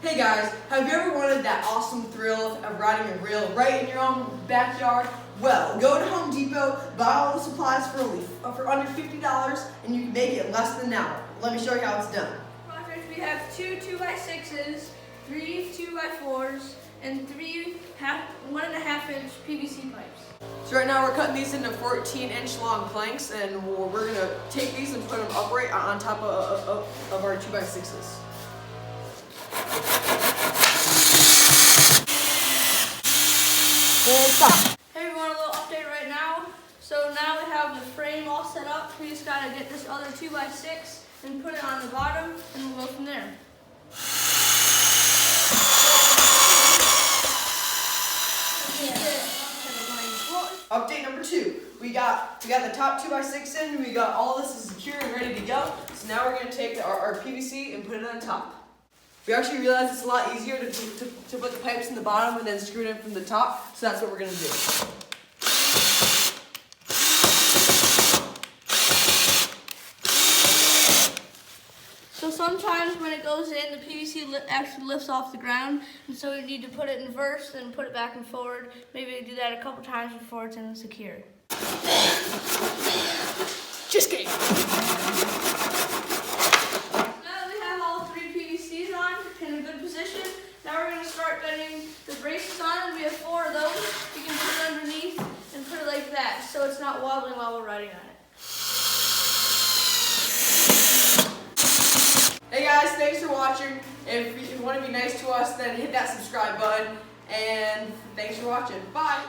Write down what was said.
Hey guys, have you ever wanted that awesome thrill of riding a reel right in your own backyard? Well, go to Home Depot, buy all the supplies for under $50, and you can make it in less than an hour. Let me show you how it's done. Project, we have two 2x6s, three 2x4s, and three 1.5-inch PVC pipes. So right now we're cutting these into 14-inch long planks, and we're gonna take these and put them upright on top of our 2x6s. And stop. Hey everyone, a little update right now. So now we have the frame all set up. We just gotta get this other 2x6 and put it on the bottom, and we'll go from there. Update number 2. We got the top 2x6 in. We got all this is secure and ready to go. So now we're gonna take our PVC and put it on top. We actually realized it's a lot easier to put the pipes in the bottom and then screw it in from the top. So that's what we're gonna do. So sometimes when it goes in, the PVC actually lifts off the ground, and so you need to put it in reverse and put it back and forward. Maybe do that a couple times before it's in secure. Just kidding. Now we have all 3 PVCs on in a good position. Now we're going to start getting the braces on. We have 4 of those. You can put it underneath and put it like that, so it's not wobbling while we're riding on it. Hey guys, thanks for watching. If you want to be nice to us, then hit that subscribe button. And thanks for watching. Bye.